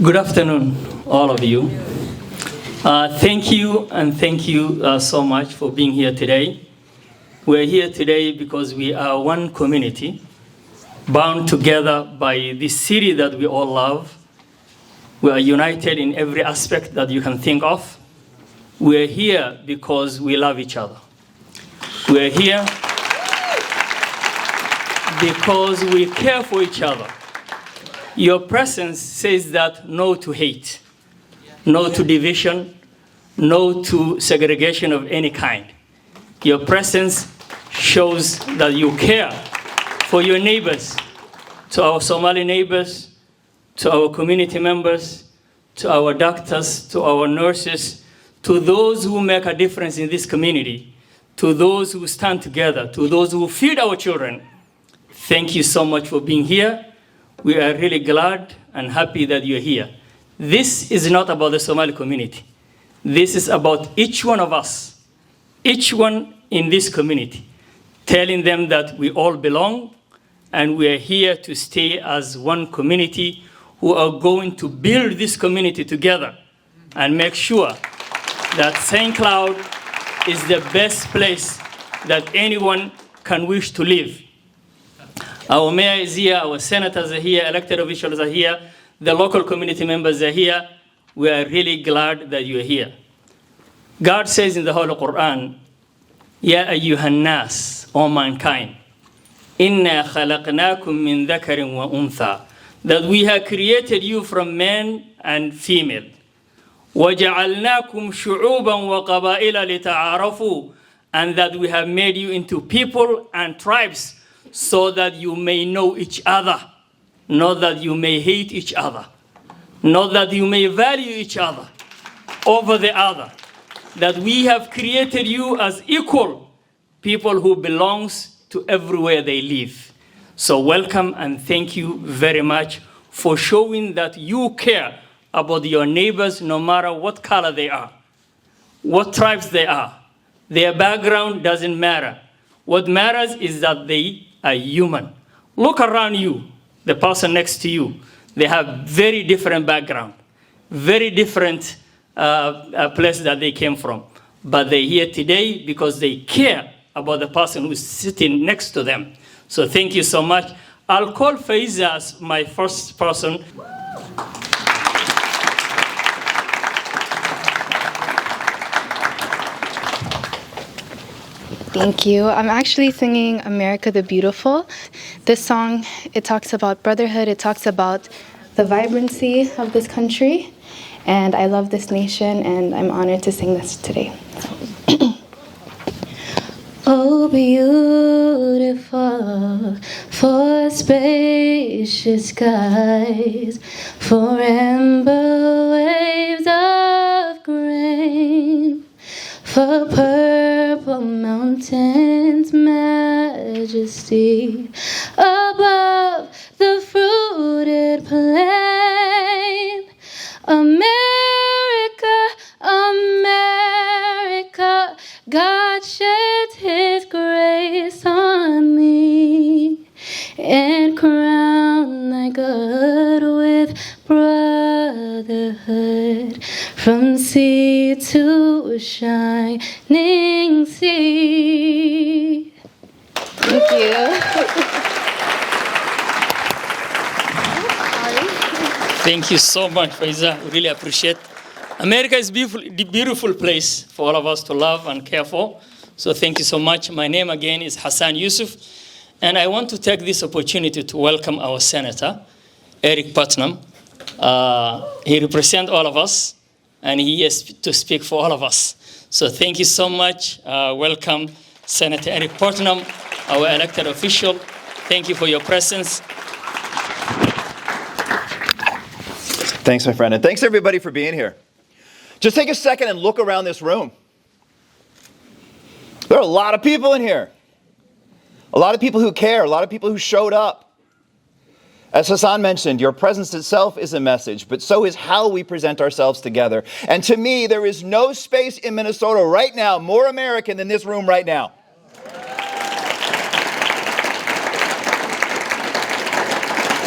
Good afternoon, all of you. Thank you so much for being here today. We're here today because we are one community, bound together by this city that we all love. We are united in every aspect that you can think of. We're here because we love each other. We're here because we care for each other. Your presence says that no to hate, no to division, no to segregation of any kind. Your presence shows that you care for your neighbors, to our Somali neighbors, to our community members, to our doctors, to our nurses, to those who make a difference in this community, to those who stand together, to those who feed our children. Thank you so much for being here. We are really glad and happy that you're here. This is not about the Somali community. This is about each one of us, each one in this community, telling them that we all belong and we are here to stay as one community who are going to build this community together and make sure that St. Cloud is the best place that anyone can wish to live. Our mayor is here, our senators are here, elected officials are here, the local community members are here. We are really glad that you are here. God says in the Holy Quran, Ya ayyuhan nas, O mankind, inna khalaqnakum min dhakarin wa untha, that we have created you from man and female. وَجَعَلْنَاكُمْ شُعُوبًا وَقَبَائِلَ لِتَعَارَفُوا, and that we have made you into people and tribes so that you may know each other, not that you may hate each other, not that you may value each other over the other, that we have created you as equal people who belongs to everywhere they live. So welcome and thank you very much for showing that you care about your neighbors no matter what color they are, what tribes they are. Their background doesn't matter. What matters is that they are human. Look around you, the person next to you. They have very different background, very different place that they came from. But they're here today because they care about the person who's sitting next to them. So thank you so much. I'll call Faiza as my first person. Thank you. I'm actually singing America the Beautiful. This song, it talks about brotherhood. It talks about the vibrancy of this country. And I love this nation, and I'm honored to sing this today. Oh, beautiful, for spacious skies, for amber waves of grain, for purple mountains, majesty above the fruited plain. America, America, God sheds His grace on me and crown thy good with brotherhood from sea to shining sea. Thank you. Thank you so much, Faiza. We really appreciate. America is a beautiful place for all of us to love and care for. So thank you so much. My name again is Hassan Yusuf, and I want to take this opportunity to welcome our senator, Eric Putnam. He represents all of us, and he is to speak for all of us. So thank you so much. Welcome, Senator Eric Putnam, our elected official. Thank you for your presence. Thanks, my friend, and thanks everybody for being here. Just take a second and look around this room. There are a lot of people in here. A lot of people who care, a lot of people who showed up. As Hassan mentioned, your presence itself is a message, but so is how we present ourselves together. And to me, there is no space in Minnesota right now more American than this room right now.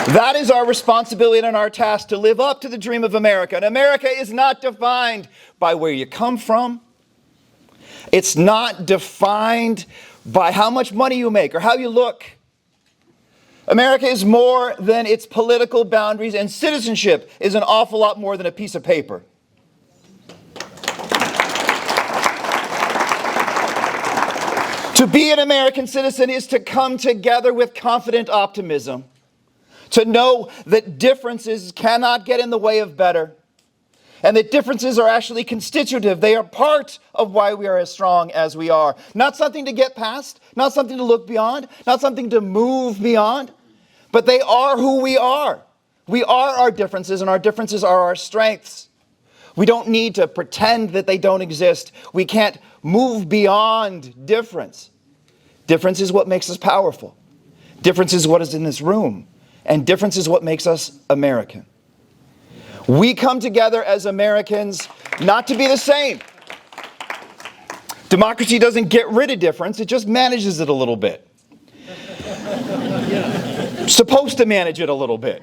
That is our responsibility and our task, to live up to the dream of America. And America is not defined by where you come from. It's not defined by how much money you make or how you look. America is more than its political boundaries, and citizenship is an awful lot more than a piece of paper. To be an American citizen is to come together with confident optimism, to know that differences cannot get in the way of better, and that differences are actually constitutive. They are part of why we are as strong as we are. Not something to get past, not something to look beyond, not something to move beyond, but they are who we are. We are our differences, and our differences are our strengths. We don't need to pretend that they don't exist. We can't move beyond difference. Difference is what makes us powerful. Difference is what is in this room. And difference is what makes us American. We come together as Americans not to be the same. Democracy doesn't get rid of difference, it just manages it a little bit. Supposed to manage it a little bit.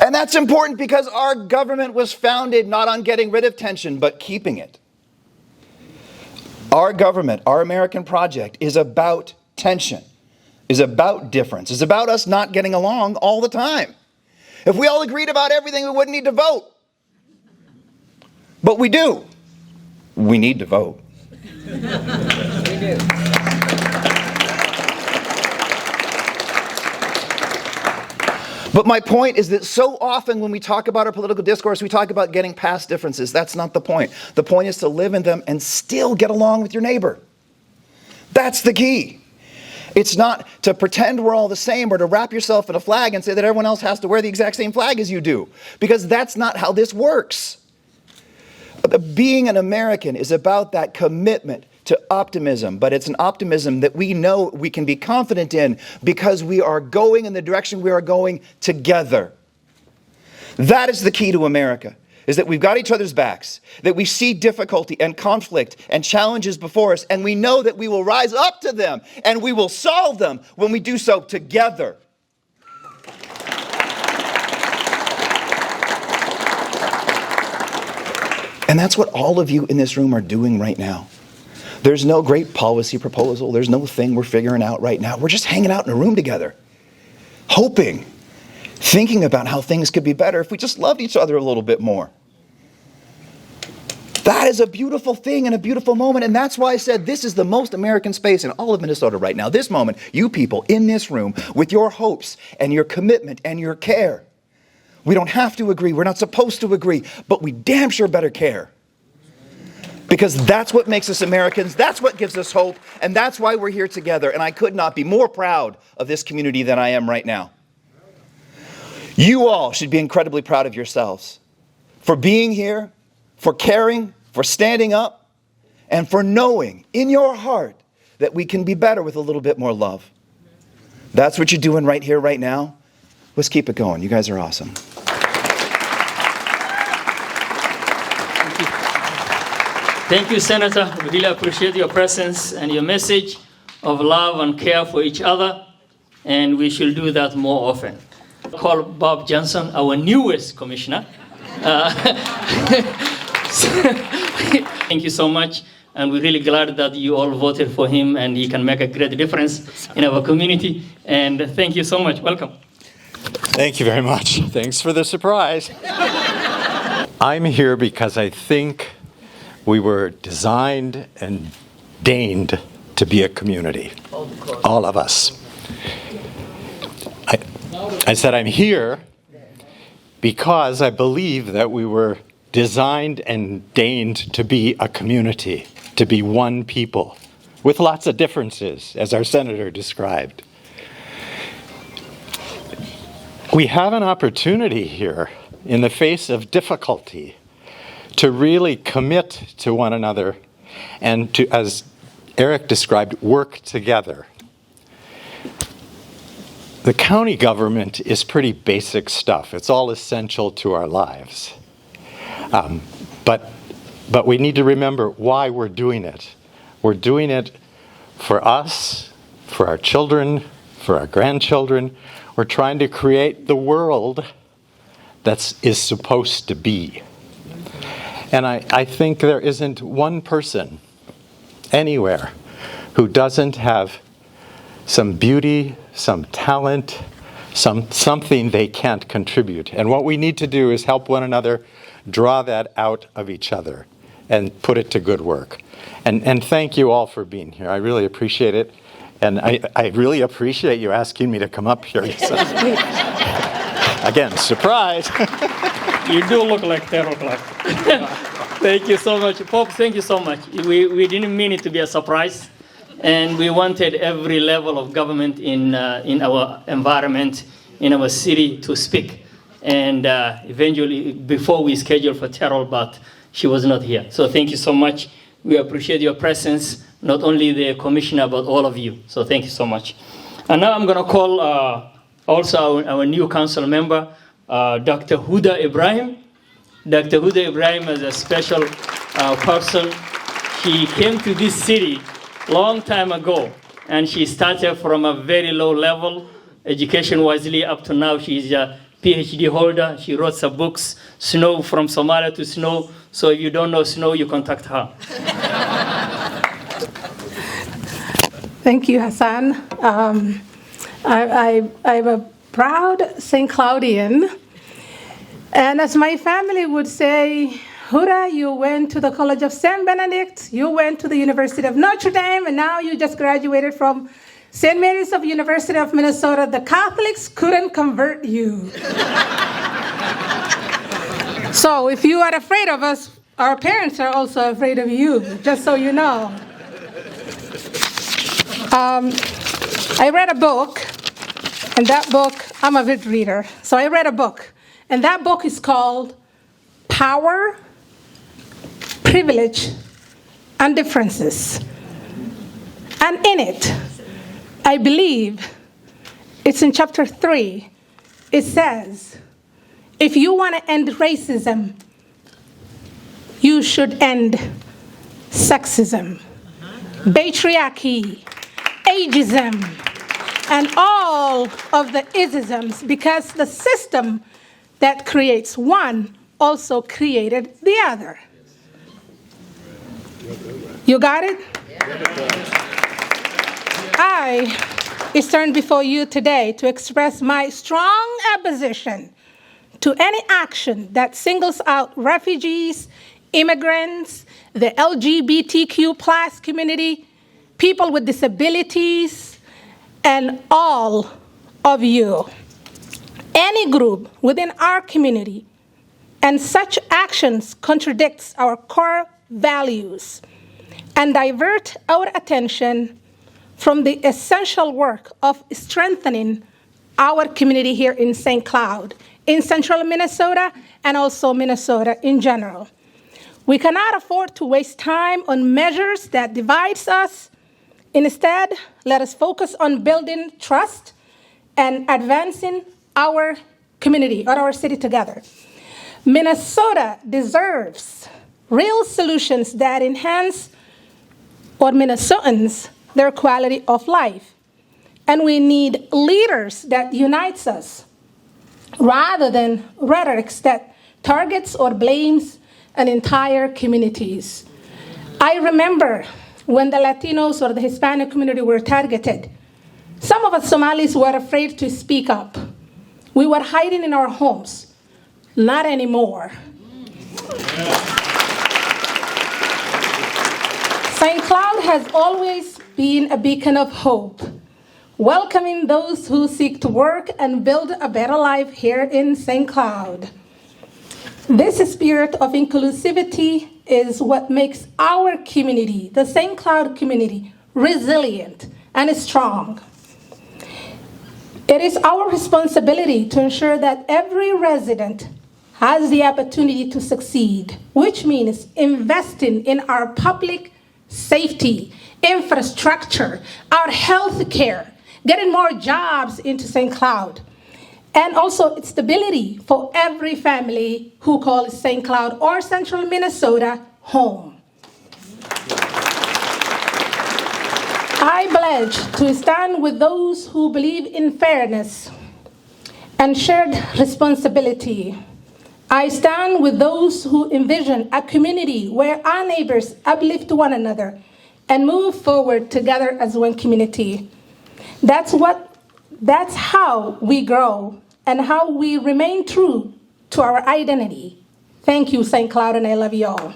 And that's important because our government was founded not on getting rid of tension, but keeping it. Our government, our American project, is about tension, is about difference, is about us not getting along all the time. If we all agreed about everything, we wouldn't need to vote. But we do. We need to vote. We do. But my point is that so often when we talk about our political discourse, we talk about getting past differences. That's not the point. The point is to live in them and still get along with your neighbor. That's the key. It's not to pretend we're all the same or to wrap yourself in a flag and say that everyone else has to wear the exact same flag as you do, because that's not how this works. Being an American is about that commitment to optimism, but it's an optimism that we know we can be confident in because we are going in the direction we are going together. That is the key to America, is that we've got each other's backs, that we see difficulty and conflict and challenges before us, and we know that we will rise up to them and we will solve them when we do so together. And that's what all of you in this room are doing right now. There's no great policy proposal. There's no thing we're figuring out right now. We're just hanging out in a room together, hoping, thinking about how things could be better if we just loved each other a little bit more. That is a beautiful thing and a beautiful moment. And that's why I said this is the most American space in all of Minnesota right now. This moment, you people in this room with your hopes and your commitment and your care. We don't have to agree. We're not supposed to agree, but we damn sure better care. Because that's what makes us Americans, that's what gives us hope, and that's why we're here together. And I could not be more proud of this community than I am right now. You all should be incredibly proud of yourselves for being here, for caring, for standing up, and for knowing in your heart that we can be better with a little bit more love. That's what you're doing right here, right now. Let's keep it going. You guys are awesome. Thank you, Senator. We really appreciate your presence and your message of love and care for each other, and we should do that more often. Call Bob Johnson our newest commissioner. Thank you so much, and we're really glad that you all voted for him, and he can make a great difference in our community. And thank you so much. Welcome. Thank you very much. Thanks for the surprise. I'm here because I think we were designed and deigned to be a community, all of us. I said I'm here because I believe that we were designed and deigned to be a community, to be one people, with lots of differences, as our senator described. We have an opportunity here in the face of difficulty to really commit to one another and to, as Eric described, work together. The county government is pretty basic stuff. It's all essential to our lives. But we need to remember why we're doing it. We're doing it for us, for our children, for our grandchildren. We're trying to create the world that is supposed to be. And I think there isn't one person anywhere who doesn't have some beauty, some talent, something they can't contribute. And what we need to do is help one another draw that out of each other and put it to good work. And thank you all for being here. I really appreciate it. And I really appreciate you asking me to come up here. Again, surprise. You do look like terror clock. Thank you so much. Pope, thank you so much. We didn't mean it to be a surprise. And we wanted every level of government in our environment, in our city, to speak. And eventually, before we scheduled for Terrell, but she was not here. So thank you so much. We appreciate your presence, not only the commissioner, but all of you. So thank you so much. And now I'm going to call also our new council member, Dr. Huda Ibrahim. Dr. Huda Ibrahim is a special person. She came to this city long time ago, and she started from a very low level, education-wisely, up to now. She's a PhD holder. She wrote some books, Snow, From Somalia to Snow. So if you don't know Snow, you contact her. Thank you, Hassan. I'm a proud St. Cloudian. And as my family would say, Huda, you went to the College of St. Benedict, you went to the University of Notre Dame, and now you just graduated from St. Mary's of University of Minnesota. The Catholics couldn't convert you. So if you are afraid of us, our parents are also afraid of you, just so you know. I read a book, and that book, I'm a good reader, so I read a book, and that book is called Power, Privilege, and Differences. And in it, I believe, it's in chapter 3, it says, if you want to end racism, you should end sexism, patriarchy, ageism, and all of the isms, because the system that creates one also created the other. You got it? I stand before you today to express my strong opposition to any action that singles out refugees, immigrants, the LGBTQ plus community, people with disabilities, and all of you. Any group within our community, and such actions contradicts our core values and divert our attention from the essential work of strengthening our community here in St. Cloud, in central Minnesota, and also Minnesota in general. We cannot afford to waste time on measures that divides us. Instead, let us focus on building trust and advancing our community or our city together. Minnesota deserves real solutions that enhance Minnesotans their quality of life. And we need leaders that unites us rather than rhetorics that targets or blames an entire communities. I remember when the Latinos or the Hispanic community were targeted, some of us Somalis were afraid to speak up. We were hiding in our homes. Not anymore. St. Cloud has always been a beacon of hope, welcoming those who seek to work and build a better life here in St. Cloud. This spirit of inclusivity is what makes our community, the St. Cloud community, resilient and strong. It is our responsibility to ensure that every resident has the opportunity to succeed, which means investing in our public safety, infrastructure, our health care, getting more jobs into St. Cloud, and also stability for every family who calls St. Cloud or central Minnesota home. I pledge to stand with those who believe in fairness and shared responsibility. I stand with those who envision a community where our neighbors uplift one another and move forward together as one community. That's how we grow and how we remain true to our identity. Thank you, St. Cloud, and I love you all.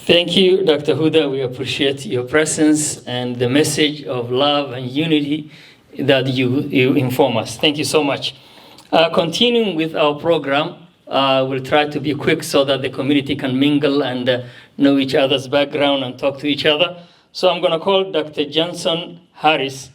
Thank you, Dr. Huda. We appreciate your presence and the message of love and unity that you inform us. Thank you so much. Continuing with our program, we'll try to be quick so that the community can mingle and know each other's background and talk to each other. So I'm going to call Dr. Johnson Harris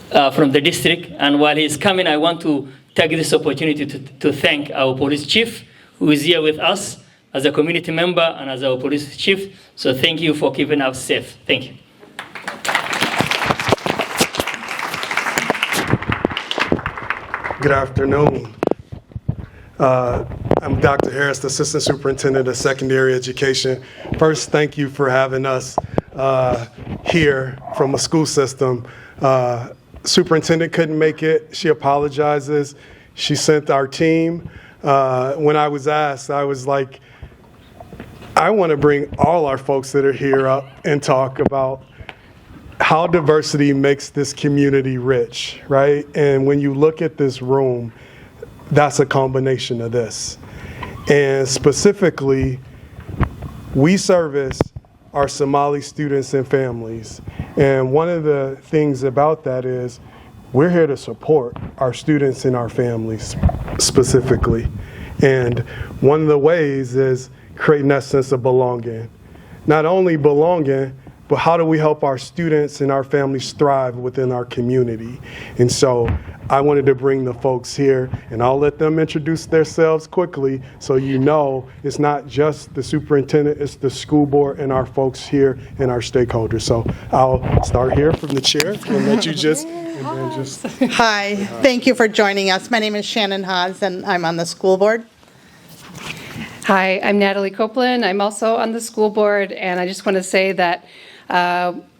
from the district. And while he's coming, I want to take this opportunity to thank our police chief, who is here with us as a community member and as our police chief. So thank you for keeping us safe. Thank you. Good afternoon. I'm Dr. Harris, the Assistant Superintendent of Secondary Education. First, thank you for having us here from a school system. Superintendent couldn't make it. She apologizes. She sent our team. When I was asked, I was like, I want to bring all our folks that are here up and talk about how diversity makes this community rich, right? And when you look at this room, that's a combination of this. And specifically, we service our Somali students and families. And one of the things about that is we're here to support our students and our families specifically. And one of the ways is creating that sense of belonging. Not only belonging, but how do we help our students and our families thrive within our community? And so I wanted to bring the folks here, and I'll let them introduce themselves quickly so you know it's not just the superintendent, it's the school board and our folks here and our stakeholders. So I'll start here from the chair and let you just... Hi, thank you for joining us. My name is Shannon Haas, and I'm on the school board. Hi, I'm Natalie Copeland. I'm also on the school board, and I just want to say that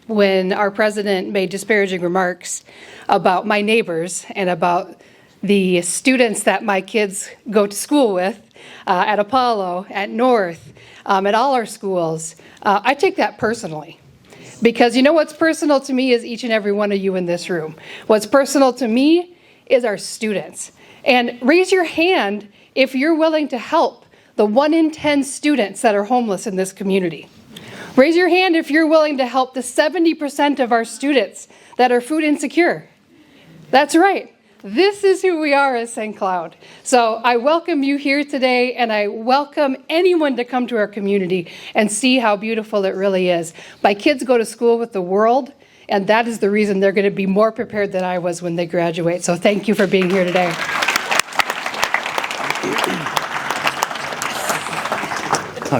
when our president made disparaging remarks about my neighbors and about the students that my kids go to school with at Apollo, at North, at all our schools, I take that personally. Because you know what's personal to me is each and every one of you in this room. What's personal to me is our students. And raise your hand if you're willing to help the 1 in 10 students that are homeless in this community. Raise your hand if you're willing to help the 70% of our students that are food insecure. That's right. This is who we are as St. Cloud. So I welcome you here today, and I welcome anyone to come to our community and see how beautiful it really is. My kids go to school with the world, and that is the reason they're going to be more prepared than I was when they graduate. So thank you for being here today.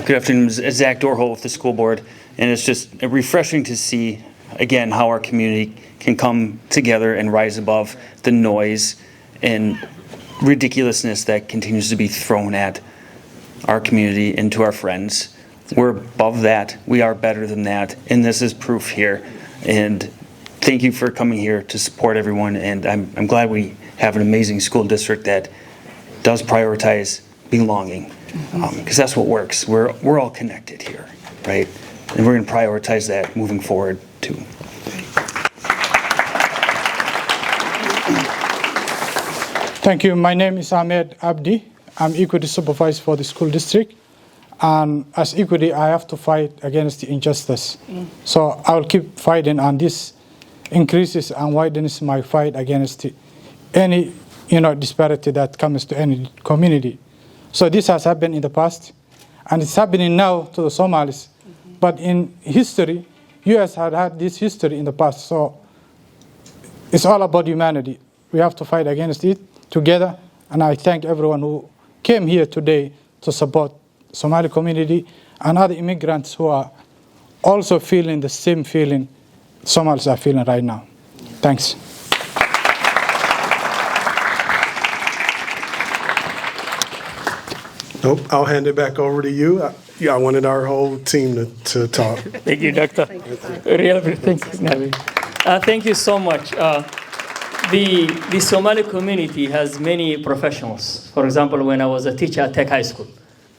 Good afternoon, Zach Dorholt with the school board, and it's just refreshing to see, again, how our community can come together and rise above the noise and ridiculousness that continues to be thrown at our community and to our friends. We're above that. We are better than that, and this is proof here. And thank you for coming here to support everyone, and I'm glad we have an amazing school district that does prioritize belonging. Because that's what works. We're all connected here, right? And we're going to prioritize that moving forward too. Thank you. My name is Abdi. I'm equity supervisor for the school district. And as equity, I have to fight against the injustice. So I will keep fighting, and this increases and widens my fight against any disparity that comes to any community. So this has happened in the past, and it's happening now to the Somalis. But in history, U.S. had this history in the past. So it's all about humanity. We have to fight against it together. And I thank everyone who came here today to support Somali community and other immigrants who are also feeling the same feeling Somalis are feeling right now. Thanks. Nope, I'll hand it back over to you. I wanted our whole team to talk. Thank you, Doctor. Really, thank you, Nabi. Thank you so much. The Somali community has many professionals. For example, when I was a teacher at Tech High School,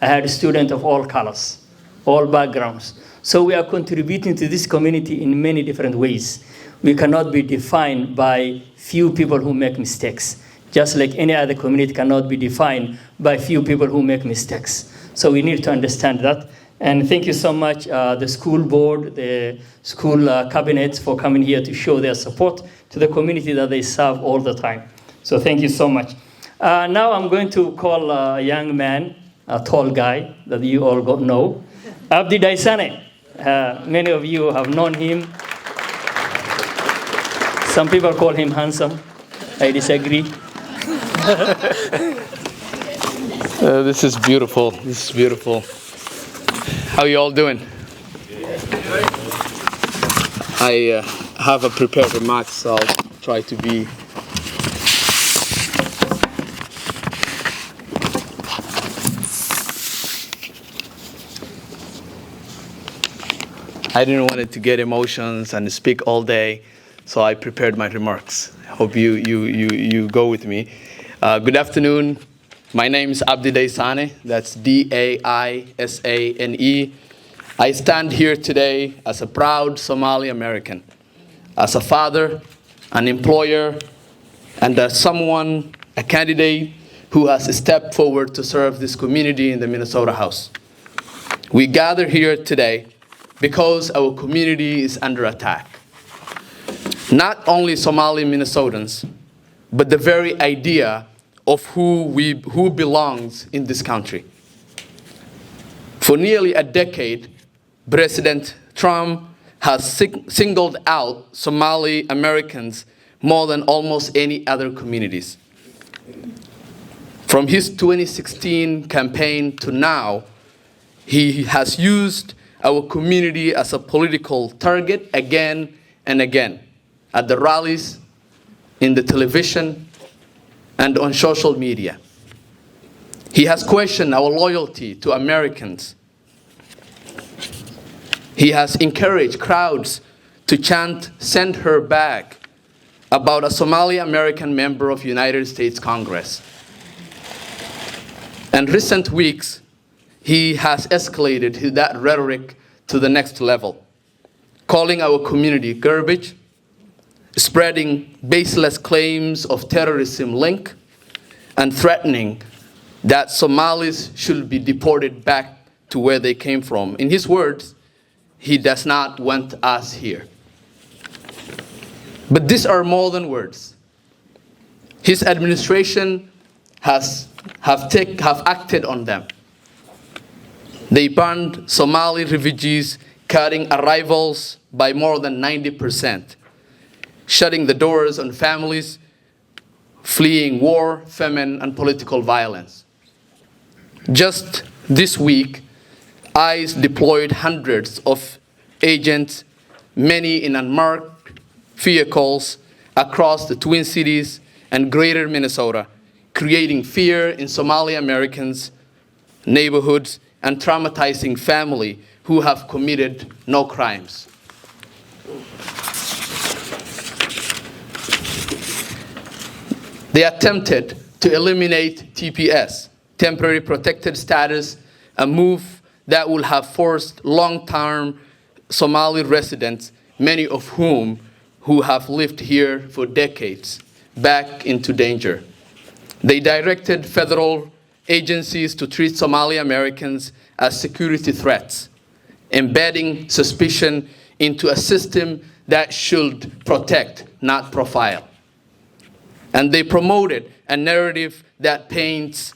I had students of all colors, all backgrounds. So we are contributing to this community in many different ways. We cannot be defined by few people who make mistakes, just like any other community cannot be defined by few people who make mistakes. So we need to understand that. And thank you so much, the school board, the school cabinets for coming here to show their support to the community that they serve all the time. So thank you so much. Now I'm going to call a young man, a tall guy that you all know, Abdi Daisane. Many of you have known him. Some people call him handsome. I disagree. This is beautiful. This is beautiful. How you all doing? I have a prepared remarks, so I'll try to be. I didn't want it to get emotions and speak all day, so I prepared my remarks. I hope you go with me. Good afternoon. My name is Abdi Daisane. That's D-A-I-S-A-N-E. I stand here today as a proud Somali American, as a father, an employer, and as someone, a candidate who has stepped forward to serve this community in the Minnesota House. We gather here today because our community is under attack. Not only Somali Minnesotans, but the very idea of who belongs in this country. For nearly a decade, President Trump has singled out Somali Americans more than almost any other communities. From his 2016 campaign to now, he has used our community as a political target again and again, at the rallies, in the television, and on social media. He has questioned our loyalty to Americans. He has encouraged crowds to chant, "Send her back," about a Somali American member of United States Congress. In recent weeks, he has escalated that rhetoric to the next level, calling our community garbage, spreading baseless claims of terrorism link, and threatening that Somalis should be deported back to where they came from. In his words, he does not want us here. But these are more than words. His administration have acted on them. They banned Somali refugees, cutting arrivals by more than 90%, shutting the doors on families fleeing war, famine, and political violence. Just this week, ICE deployed hundreds of agents, many in unmarked vehicles, across the Twin Cities and greater Minnesota, creating fear in Somali Americans' neighborhoods and traumatizing families who have committed no crimes. They attempted to eliminate TPS, temporary protected status, a move that will have forced long-term Somali residents, many of whom who have lived here for decades, back into danger. They directed federal agencies to treat Somali Americans as security threats, embedding suspicion into a system that should protect, not profile. And they promoted a narrative that paints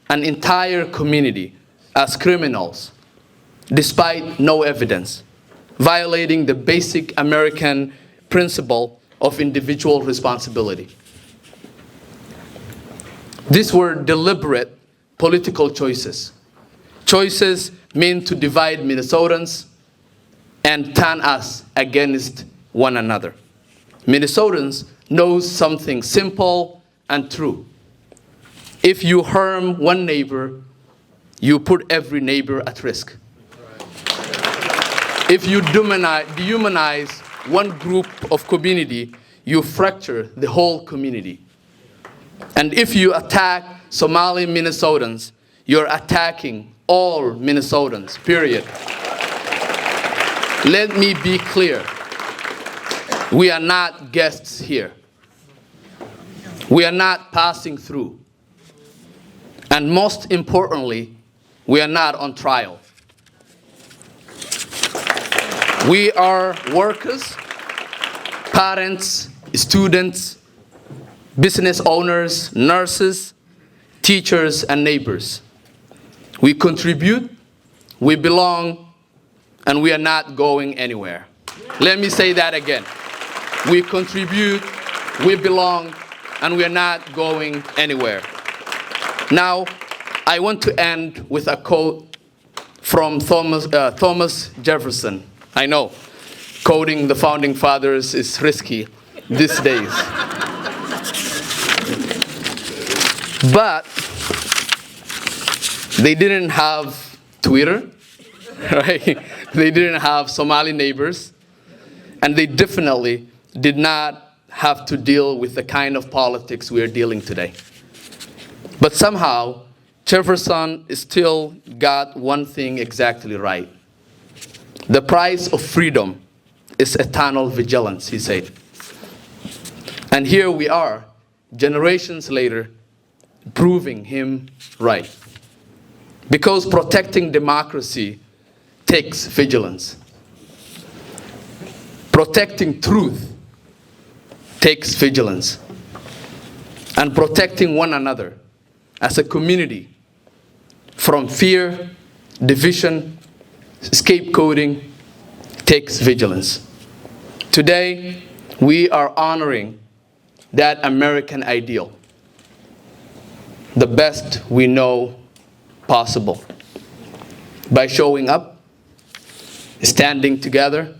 an entire community as criminals, despite no evidence, violating the basic American principle of individual responsibility. These were deliberate political choices, choices meant to divide Minnesotans and turn us against one another. Minnesotans know something simple and true. If you harm one neighbor, you put every neighbor at risk. If you dehumanize one group of community, you fracture the whole community. And if you attack Somali Minnesotans, you're attacking all Minnesotans, period. Let me be clear. We are not guests here. We are not passing through. And most importantly, we are not on trial. We are workers, parents, students, business owners, nurses, teachers, and neighbors. We contribute, we belong, and we are not going anywhere. Let me say that again. We contribute, we belong, and we are not going anywhere. Now, I want to end with a quote from Thomas Jefferson. I know, quoting the Founding Fathers is risky these days. But they didn't have Twitter, right? They didn't have Somali neighbors, and they definitely did not have to deal with the kind of politics we are dealing today. But somehow, Jefferson still got one thing exactly right. The price of freedom is eternal vigilance, he said. And here we are, generations later, proving him right. Because protecting democracy takes vigilance. Protecting truth takes vigilance. And protecting one another as a community from fear, division, scapegoating takes vigilance. Today, we are honoring that American ideal, the best we know possible, by showing up, standing together,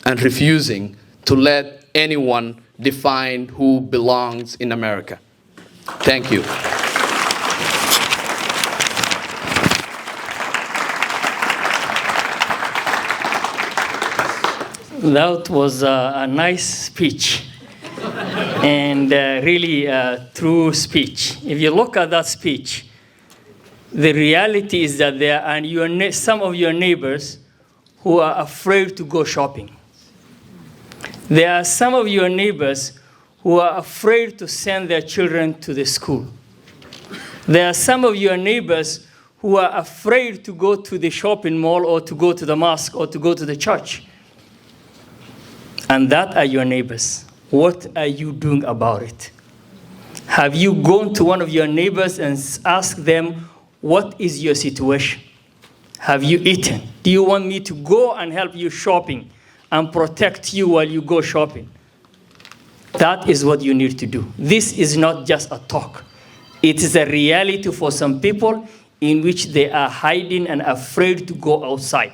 and refusing to let anyone define who belongs in America. Thank you. That was a nice speech and really a true speech. If you look at that speech, the reality is that there are some of your neighbors who are afraid to go shopping. There are some of your neighbors who are afraid to send their children to the school. There are some of your neighbors who are afraid to go to the shopping mall or to go to the mosque or to go to the church. And that are your neighbors. What are you doing about it? Have you gone to one of your neighbors and asked them, what is your situation? Have you eaten? Do you want me to go and help you shopping and protect you while you go shopping? That is what you need to do. This is not just a talk. It is a reality for some people in which they are hiding and afraid to go outside.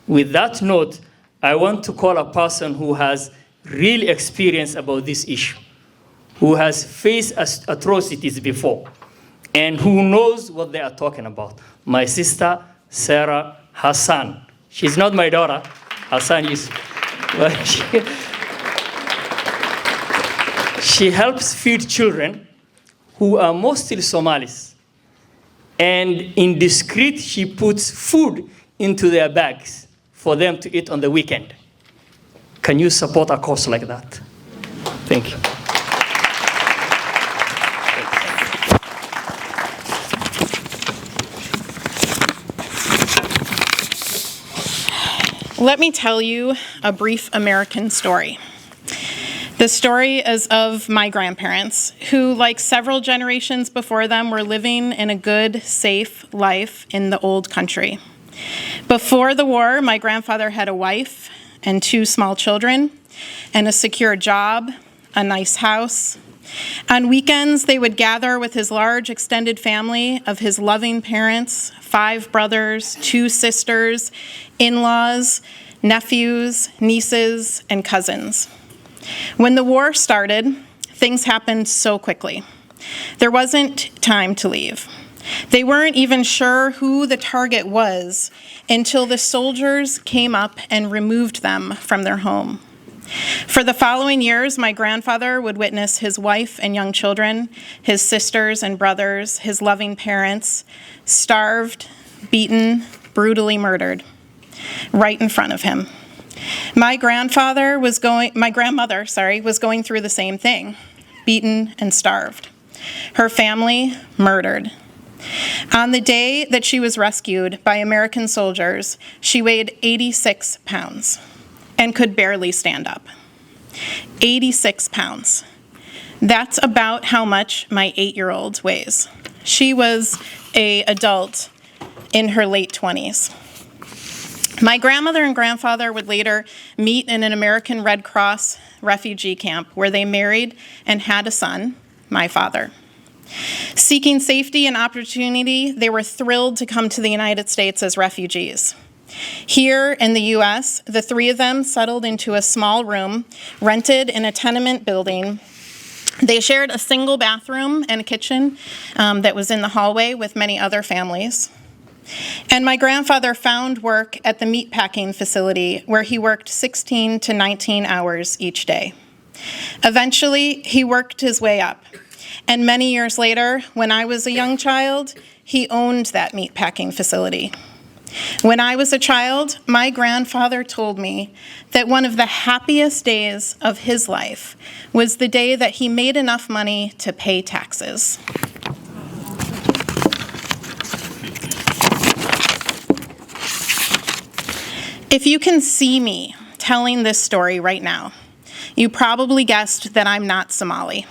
With that note, I want to call a person who has real experience about this issue, who has faced atrocities before, and who knows what they are talking about. My sister, Sarah Hassan. She's not my daughter. Hassan is, but she helps feed children who are mostly Somalis. And in discreet, she puts food into their bags for them to eat on the weekend. Can you support a cause like that? Thank you. Let me tell you a brief American story. The story is of my grandparents, who, like several generations before them, were living in a good, safe life in the old country. Before the war, my grandfather had a wife and 2 small children, and a secure job, a nice house. On weekends, they would gather with his large extended family of his loving parents, 5 brothers, 2 sisters, in-laws, nephews, nieces, and cousins. When the war started, things happened so quickly. There wasn't time to leave. They weren't even sure who the target was until the soldiers came up and removed them from their home. For the following years, my grandfather would witness his wife and young children, his sisters and brothers, his loving parents, starved, beaten, brutally murdered, right in front of him. My grandmother was going through the same thing, beaten and starved. Her family murdered. On the day that she was rescued by American soldiers, she weighed 86 pounds and could barely stand up. 86 pounds. That's about how much my 8-year-old weighs. She was an adult in her late 20s. My grandmother and grandfather would later meet in an American Red Cross refugee camp where they married and had a son, my father. Seeking safety and opportunity, they were thrilled to come to the United States as refugees. Here in the U.S., the three of them settled into a small room rented in a tenement building. They shared a single bathroom and a kitchen that was in the hallway with many other families. And my grandfather found work at the meatpacking facility where he worked 16 to 19 hours each day. Eventually, he worked his way up. And many years later, when I was a young child, he owned that meatpacking facility. When I was a child, my grandfather told me that one of the happiest days of his life was the day that he made enough money to pay taxes. If you can see me telling this story right now, you probably guessed that I'm not Somali.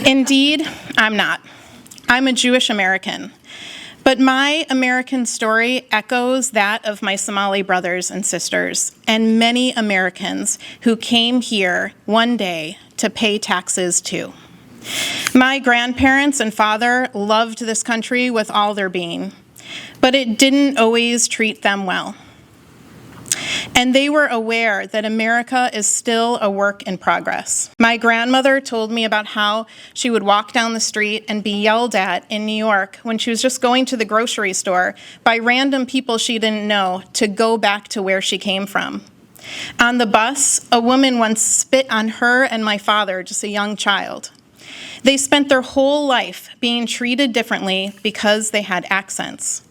Indeed, I'm not. I'm a Jewish American. But my American story echoes that of my Somali brothers and sisters and many Americans who came here one day to pay taxes too. My grandparents and father loved this country with all their being, but it didn't always treat them well. And they were aware that America is still a work in progress. My grandmother told me about how she would walk down the street and be yelled at in New York when she was just going to the grocery store by random people she didn't know to go back to where she came from. On the bus, a woman once spit on her and my father, just a young child. They spent their whole life being treated differently because they had accents.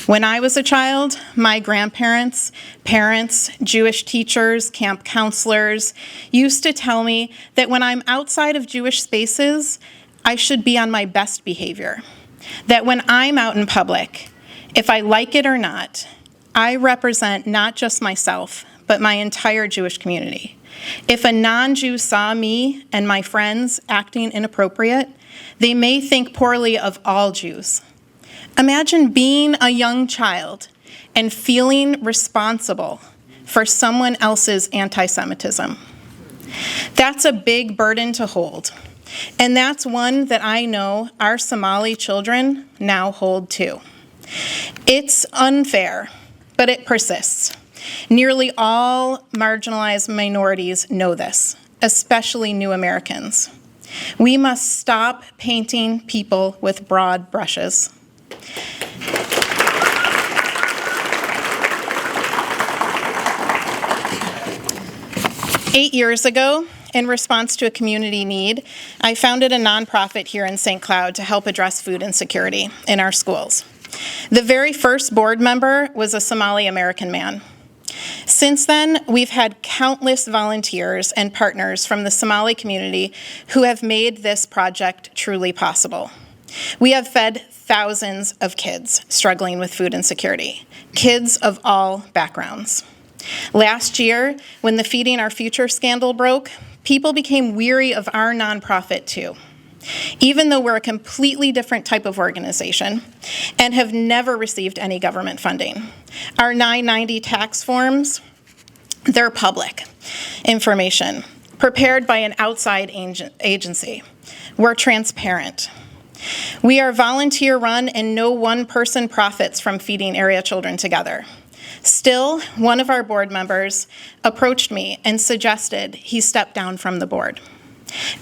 When I was a child, my grandparents, parents, Jewish teachers, camp counselors used to tell me that when I'm outside of Jewish spaces, I should be on my best behavior. That when I'm out in public, if I like it or not, I represent not just myself, but my entire Jewish community. If a non-Jew saw me and my friends acting inappropriate, they may think poorly of all Jews. Imagine being a young child and feeling responsible for someone else's anti-Semitism. That's a big burden to hold, and that's one that I know our Somali children now hold too. It's unfair, but it persists. Nearly all marginalized minorities know this, especially new Americans. We must stop painting people with broad brushes. 8 years ago, in response to a community need, I founded a nonprofit here in St. Cloud to help address food insecurity in our schools. The very first board member was a Somali American man. Since then, we've had countless volunteers and partners from the Somali community who have made this project truly possible. We have fed thousands of kids struggling with food insecurity, kids of all backgrounds. Last year, when the Feeding Our Future scandal broke, people became weary of our nonprofit too, even though we're a completely different type of organization and have never received any government funding. Our 990 tax forms, they're public information, prepared by an outside agency. We're transparent. We are volunteer-run, and no one person profits from feeding area children together. Still, one of our board members approached me and suggested he step down from the board.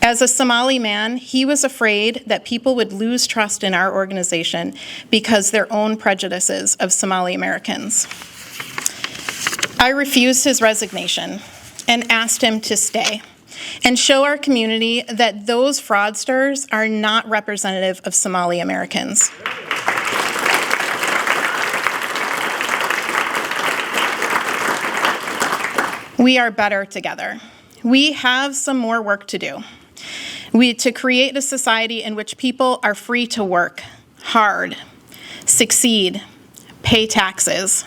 As a Somali man, he was afraid that people would lose trust in our organization because their own prejudices of Somali Americans. I refused his resignation and asked him to stay and show our community that those fraudsters are not representative of Somali Americans. We are better together. We have some more work to do. To create a society in which people are free to work hard, succeed, pay taxes,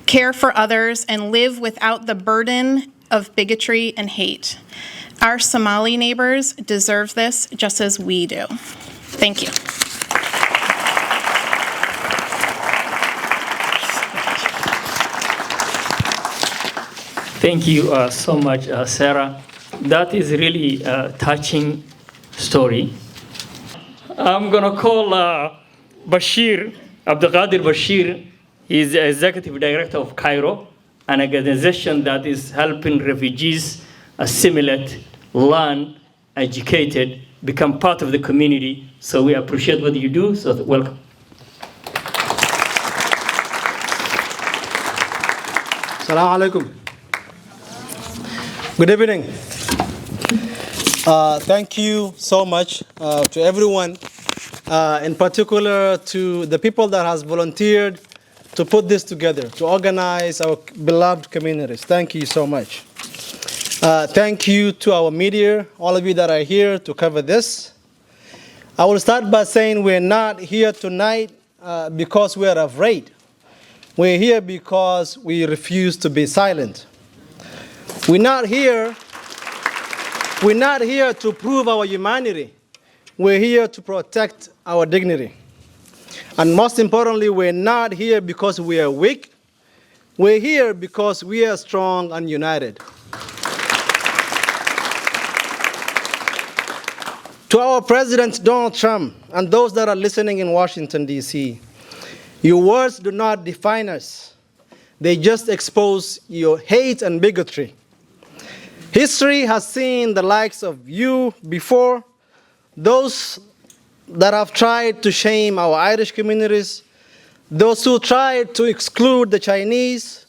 care for others, and live without the burden of bigotry and hate. Our Somali neighbors deserve this just as we do. Thank you. Thank you so much, Sarah. That is really a touching story. I'm gonna call Bashir Abd. He's the executive director of Cairo, an organization that is helping refugees assimilate, learn, educated, become part of the community. So we appreciate what you do. So welcome. Assalamu alaikum. Good evening. Thank you so much to everyone, in particular to the people that has volunteered to put this together, to organize our beloved communities. Thank you so much. Thank you to our media, all of you that are here to cover this. I will start by saying we're not here tonight because we are afraid. We're here because we refuse to be silent. We're not here to prove our humanity. We're here to protect our dignity. And most importantly, we're not here because we are weak. We're here because we are strong and united. To our President Donald Trump and those that are listening in Washington, D.C., your words do not define us. They just expose your hate and bigotry. History has seen the likes of you before, those that have tried to shame our Irish communities, those who tried to exclude the Chinese,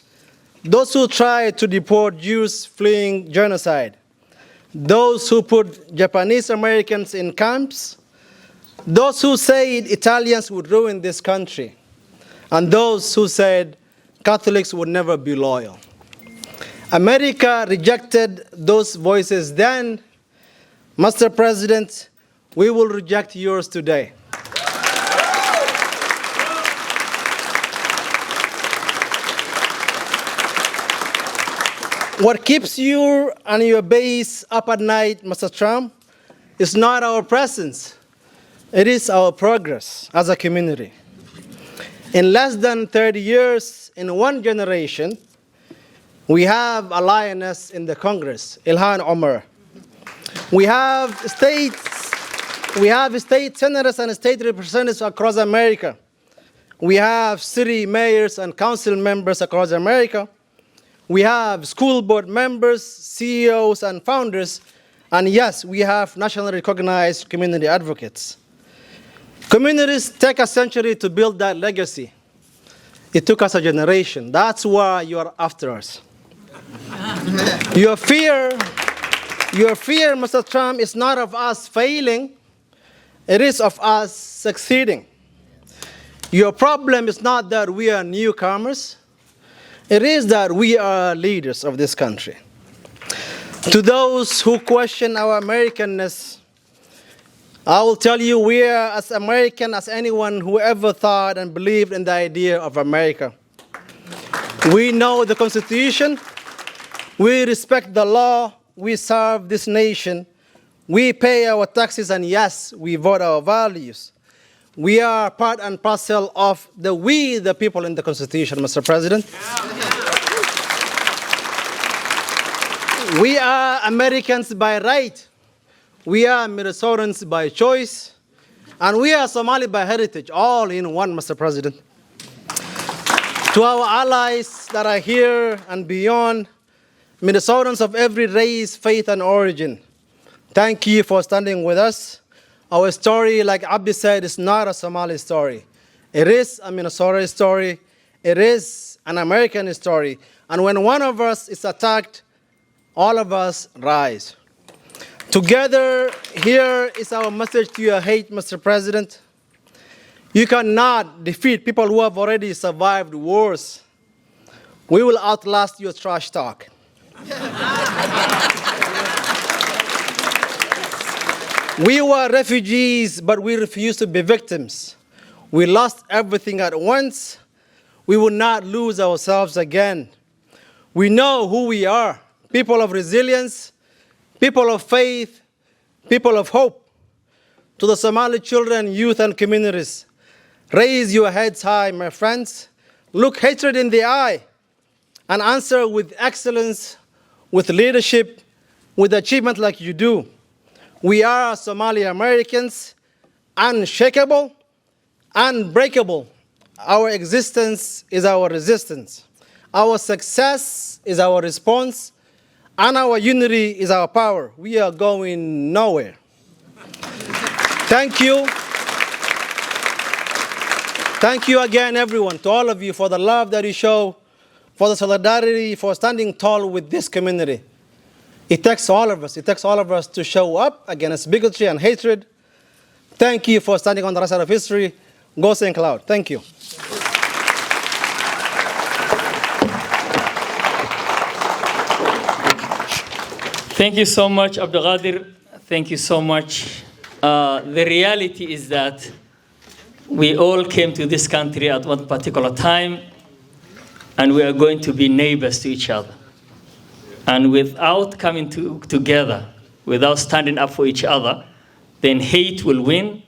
those who tried to deport Jews fleeing genocide, those who put Japanese Americans in camps, those who said Italians would ruin this country, and those who said Catholics would never be loyal. America rejected those voices then. Mr. President, we will reject yours today. What keeps you and your base up at night, Mr. Trump, is not our presence. It is our progress as a community. In less than 30 years, in one generation, we have a lioness in the Congress, Ilhan Omar. We have state senators and state representatives across America. We have city mayors and council members across America. We have school board members, CEOs, and founders. And yes, we have nationally recognized community advocates. Communities take a century to build that legacy. It took us a generation. That's why you are after us. Your fear, Mr. Trump, is not of us failing. It is of us succeeding. Your problem is not that we are newcomers. It is that we are leaders of this country. To those who question our Americanness, I will tell you we are as American as anyone who ever thought and believed in the idea of America. We know the Constitution. We respect the law. We serve this nation. We pay our taxes, and yes, we vote our values. We are part and parcel of the people in the Constitution, Mr. President. We are Americans by right. We are Minnesotans by choice. And we are Somali by heritage, all in one, Mr. President. To our allies that are here and beyond, Minnesotans of every race, faith, and origin, Thank you for standing with us. Our story, like Abdi said, is not a Somali story. It is a Minnesota story. It is an American story. And when one of us is attacked, all of us rise. Together, here is our message to your hate, Mr. President. You cannot defeat people who have already survived wars. We will outlast your trash talk. We were refugees, but we refused to be victims. We lost everything at once. We will not lose ourselves again. We know who we are, people of resilience, people of faith, people of hope. To the Somali children, youth, and communities, raise your heads high, my friends. Look hatred in the eye and answer with excellence, with leadership, with achievement like you do. We are Somali Americans, unshakable, unbreakable. Our existence is our resistance. Our success is our response, and our unity is our power. We are going nowhere. Thank you. Thank you again, everyone, to all of you for the love that you show, for the solidarity, for standing tall with this community. It takes all of us. It takes all of us to show up against bigotry and hatred. Thank you for standing on the right side of history. Go St. Cloud. Thank you. Thank you so much, Abdulqadir. Thank you so much. The reality is that we all came to this country at one particular time, and we are going to be neighbors to each other. And without coming together, without standing up for each other, then hate will win,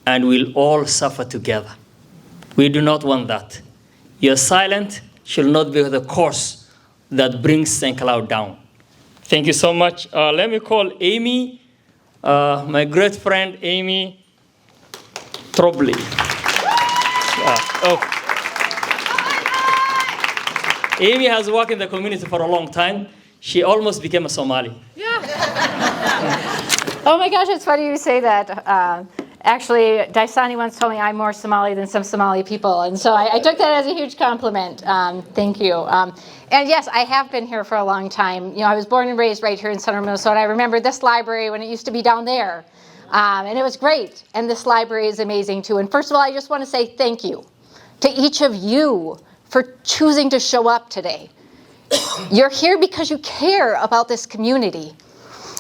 and we'll all suffer together. We do not want that. Your silence should not be the course that brings St. Cloud down. Thank you so much. Let me call Amy, my great friend Amy Trobley. Amy has worked in the community for a long time. She almost became a Somali. Yeah. Oh my gosh, it's funny you say that. Actually, Daisane once told me I'm more Somali than some Somali people, and so I took that as a huge compliment. Thank you. And yes, I have been here for a long time. You know, I was born and raised right here in Central Minnesota. I remember this library when it used to be down there, and it was great. And this library is amazing too. And first of all, I just want to say thank you to each of you for choosing to show up today. You're here because you care about this community.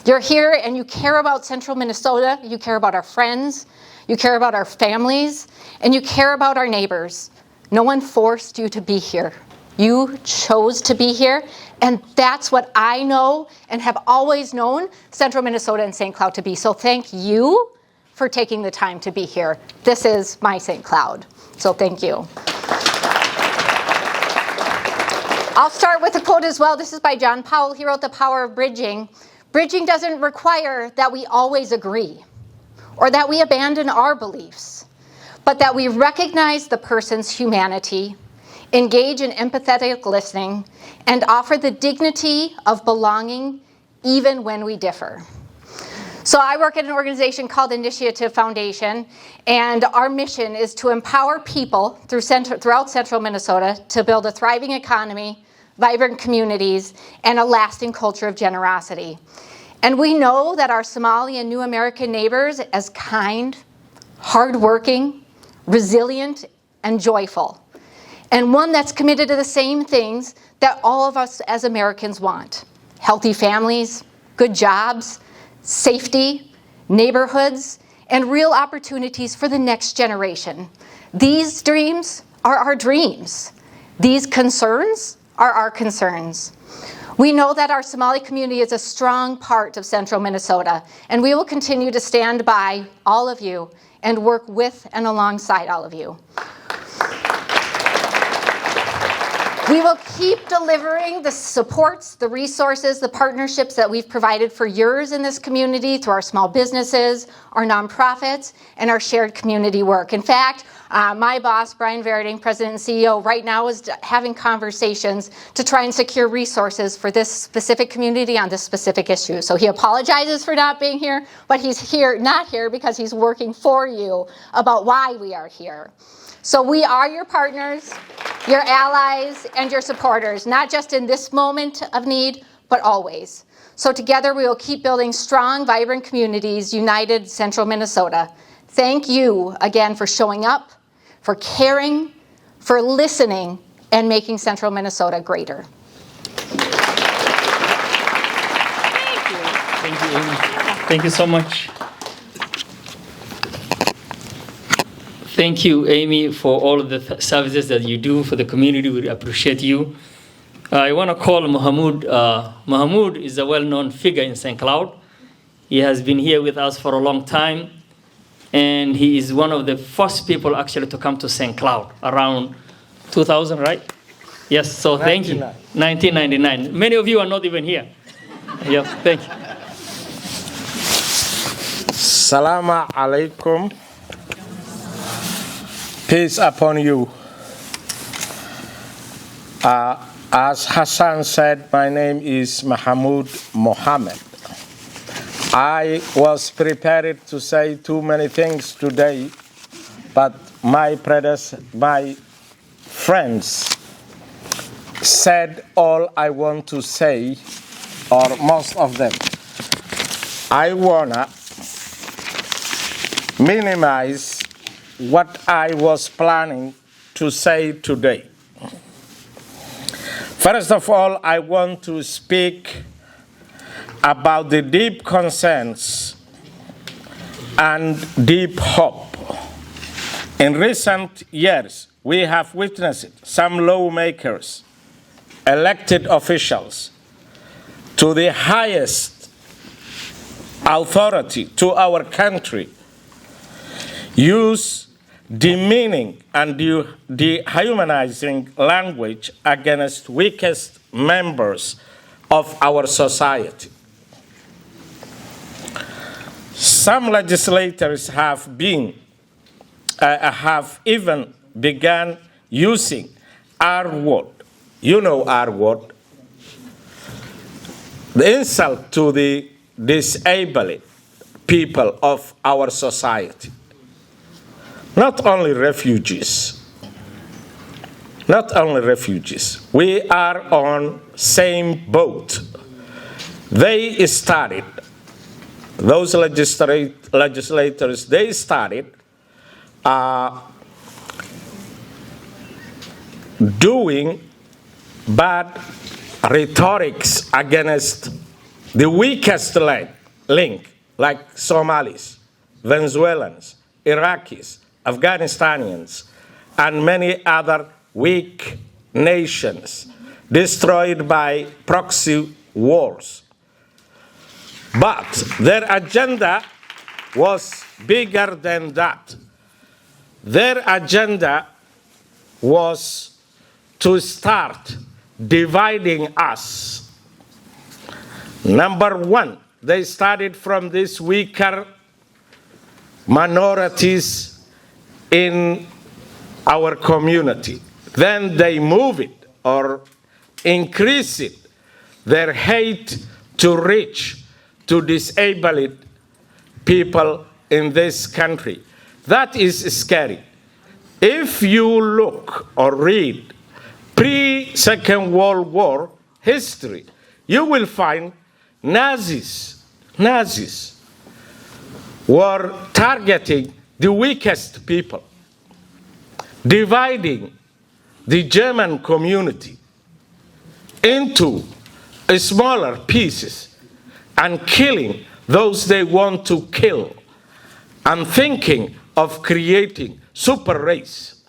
You're here and you care about Central Minnesota. You care about our friends. You care about our families. And you care about our neighbors. No one forced you to be here. You chose to be here. And that's what I know and have always known Central Minnesota and St. Cloud to be. So thank you for taking the time to be here. This is my St. Cloud. So thank you. I'll start with a quote as well. This is by John Powell. He wrote The Power of Bridging. Bridging doesn't require that we always agree or that we abandon our beliefs, but that we recognize the person's humanity, engage in empathetic listening, and offer the dignity of belonging even when we differ. So I work at an organization called Initiative Foundation, and our mission is to empower people throughout Central Minnesota to build a thriving economy, vibrant communities, and a lasting culture of generosity. And we know that our Somali and New American neighbors as kind, hardworking, resilient, and joyful, and one that's committed to the same things that all of us as Americans want: healthy families, good jobs, safety, neighborhoods, and real opportunities for the next generation. These dreams are our dreams. These concerns are our concerns. We know that our Somali community is a strong part of Central Minnesota, and we will continue to stand by all of you and work with and alongside all of you. We will keep delivering the supports, the resources, the partnerships that we've provided for years in this community through our small businesses, our nonprofits, and our shared community work. In fact, my boss, Brian Verding, President and CEO, right now is having conversations to try and secure resources for this specific community on this specific issue. So he apologizes for not being here, but he's not here because he's working for you about why we are here. So we are your partners, your allies, and your supporters, not just in this moment of need, but always. So together we will keep building strong, vibrant communities, united Central Minnesota. Thank you again for showing up, for caring, for listening, and making Central Minnesota greater. Thank you. Thank you, Amy. Thank you so much. Thank you, Amy, for all of the services that you do for the community. We appreciate you. I want to call Mahmoud. Mahmoud is a well-known figure in St. Cloud. He has been here with us for a long time, and he is one of the first people actually to come to St. Cloud around 2000, right? Yes, so thank you. 1999. Many of you are not even here. Yes, thank you. Salaamu alaikum. Peace upon you. As Hassan said, my name is Mahmoud Mohammed. I was prepared to say too many things today, but my friends said all I want to say, or most of them. I wanna minimize what I was planning to say today. First of all, I want to speak about the deep concerns and deep hope. In recent years, we have witnessed some lawmakers, elected officials, to the highest authority to our country, use demeaning and dehumanizing language against weakest members of our society. Some legislators have even begun using our word. You know our word. The insult to the disabled people of our society. Not only refugees. We are on same boat. They started, those legislators, they started doing bad rhetorics against the weakest link, like Somalis, Venezuelans, Iraqis, Afghanistanians, and many other weak nations destroyed by proxy wars. But their agenda was bigger than that. Their agenda was to start dividing us. Number one, they started from these weaker minorities in our community. Then they move it or increase it, their hate to reach, to disabled people in this country. That is scary. If you look or read pre-Second World War history, you will find Nazis were targeting the weakest people, dividing the German community into smaller pieces and killing those they want to kill, and thinking of creating super race.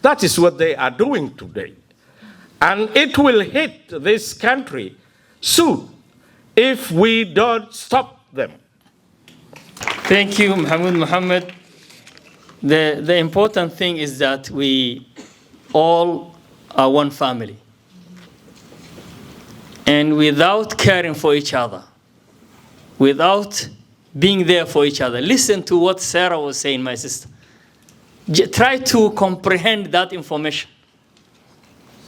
That is what they are doing today. And it will hit this country soon if we don't stop them. Thank you, Mahmoud Mohammed. The important thing is that we all are one family. And without caring for each other, without being there for each other, listen to what Sarah was saying, my sister. Try to comprehend that information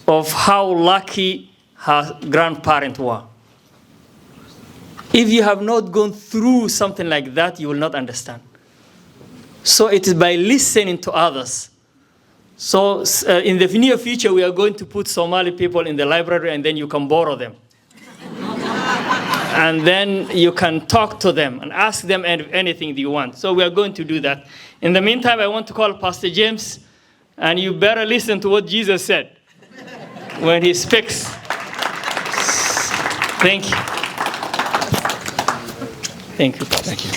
of how lucky her grandparents were. If you have not gone through something like that, you will not understand. So it is by listening to others. So in the near future, we are going to put Somali people in the library, and then you can borrow them. And then you can talk to them and ask them anything you want. So we are going to do that. In the meantime, I want to call Pastor James, and you better listen to what Jesus said when he speaks. Thank you. Thank you. Thank you.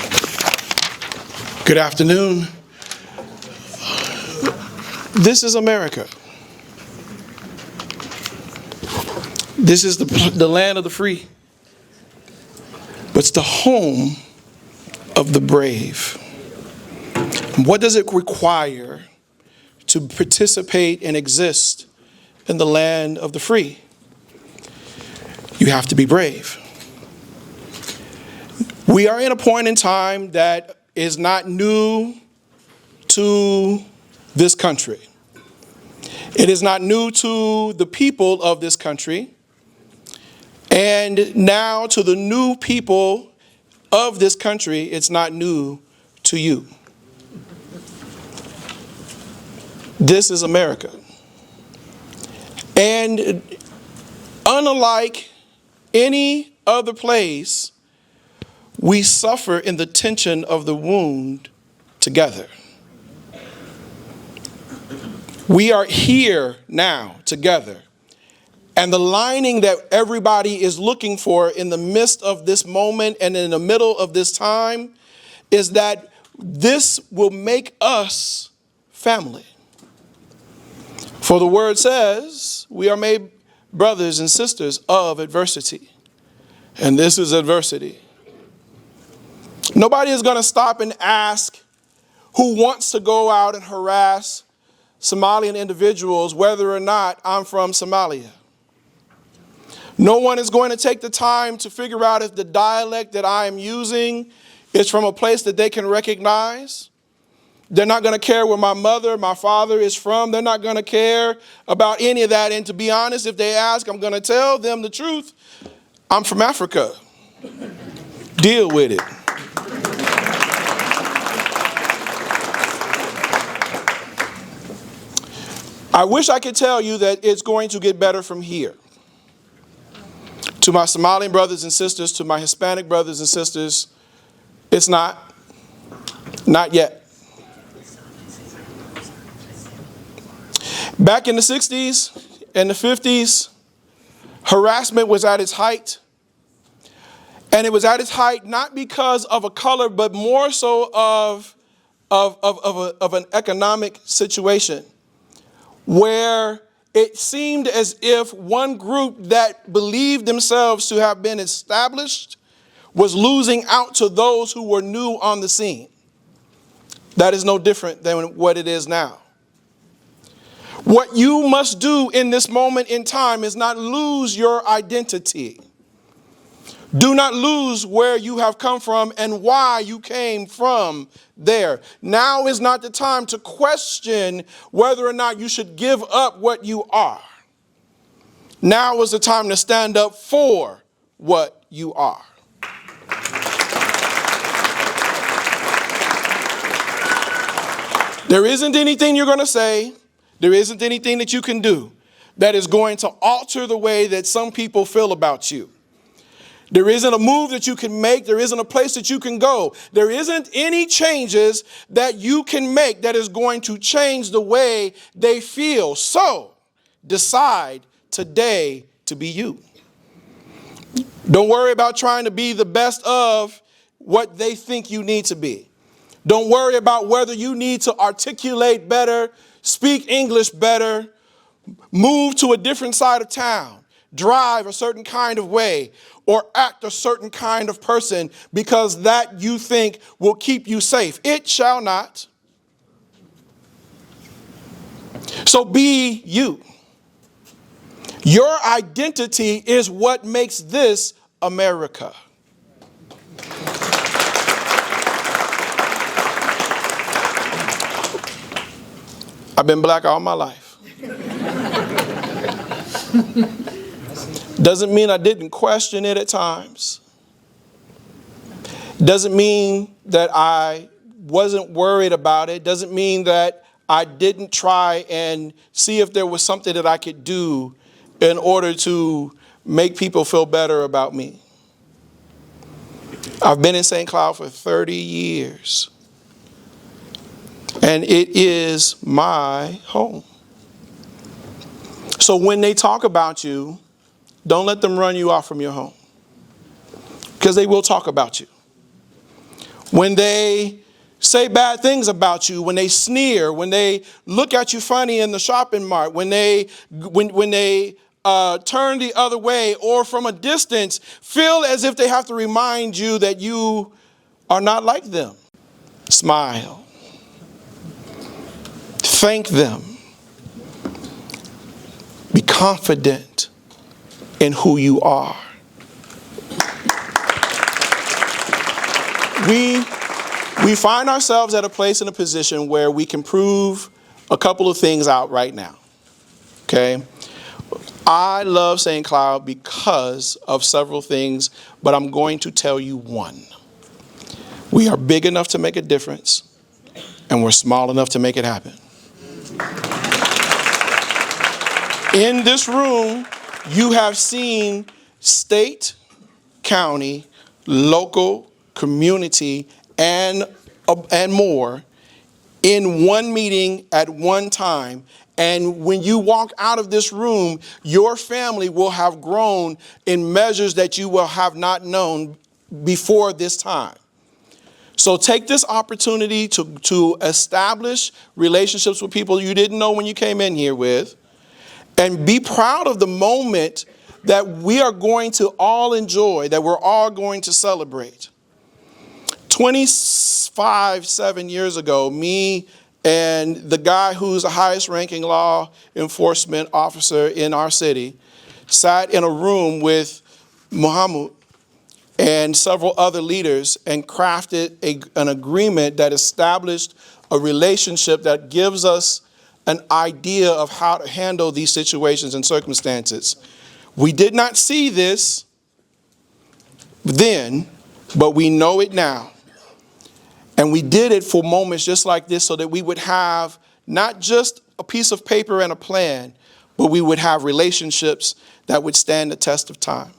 Good afternoon. This is America. This is the land of the free. But it's the home of the brave. What does it require to participate and exist in the land of the free? You have to be brave. We are in a point in time that is not new to this country. It is not new to the people of this country. And now to the new people of this country, it's not new to you. This is America. And unlike any other place, we suffer in the tension of the wound together. We are here now together. And the lining that everybody is looking for in the midst of this moment and in the middle of this time is that this will make us family. For the word says, we are made brothers and sisters of adversity. And this is adversity. Nobody is going to stop and ask who wants to go out and harass Somalian individuals whether or not I'm from Somalia. No one is going to take the time to figure out if the dialect that I am using is from a place that they can recognize. They're not going to care where my mother, my father is from. They're not going to care about any of that. And to be honest, if they ask, I'm going to tell them the truth. I'm from Africa. Deal with it. I wish I could tell you that it's going to get better from here. To my Somalian brothers and sisters, to my Hispanic brothers and sisters, it's not. Not yet. Back in the 60s and the 50s, harassment was at its height. And it was at its height not because of a color, but more so of an economic situation where it seemed as if one group that believed themselves to have been established was losing out to those who were new on the scene. That is no different than what it is now. What you must do in this moment in time is not lose your identity. Do not lose where you have come from and why you came from there. Now is not the time to question whether or not you should give up what you are. Now is the time to stand up for what you are. There isn't anything you're going to say, there isn't anything that you can do that is going to alter the way that some people feel about you. There isn't a move that you can make. There isn't a place that you can go. There isn't any changes that you can make that is going to change the way they feel. So decide today to be you. Don't worry about trying to be the best of what they think you need to be. Don't worry about whether you need to articulate better, speak English better, move to a different side of town, drive a certain kind of way, or act a certain kind of person because that you think will keep you safe. It shall not. So be you. Your identity is what makes this America. I've been black all my life. Doesn't mean I didn't question it at times. Doesn't mean that I wasn't worried about it. Doesn't mean that I didn't try and see if there was something that I could do in order to make people feel better about me. I've been in St. Cloud for 30 years. And it is my home. So when they talk about you, don't let them run you off from your home. Because they will talk about you. When they say bad things about you, when they sneer, when they look at you funny in the shopping mart, when they turn the other way or from a distance feel as if they have to remind you that you are not like them, smile. Thank them. Be confident in who you are. We find ourselves at a place in a position where we can prove a couple of things out right now. Okay? I love St. Cloud because of several things, but I'm going to tell you one. We are big enough to make a difference, and we're small enough to make it happen. In this room, you have seen state, county, local, community, and more in one meeting at one time. And when you walk out of this room, your family will have grown in measures that you will have not known before this time. So take this opportunity to establish relationships with people you didn't know when you came in here with, and be proud of the moment that we are going to all enjoy, that we're all going to celebrate. 7 years ago, me and the guy who's the highest ranking law enforcement officer in our city sat in a room with Muhammad and several other leaders and crafted an agreement that established a relationship that gives us an idea of how to handle these situations and circumstances. We did not see this then, but we know it now. And we did it for moments just like this so that we would have not just a piece of paper and a plan, but we would have relationships that would stand the test of time.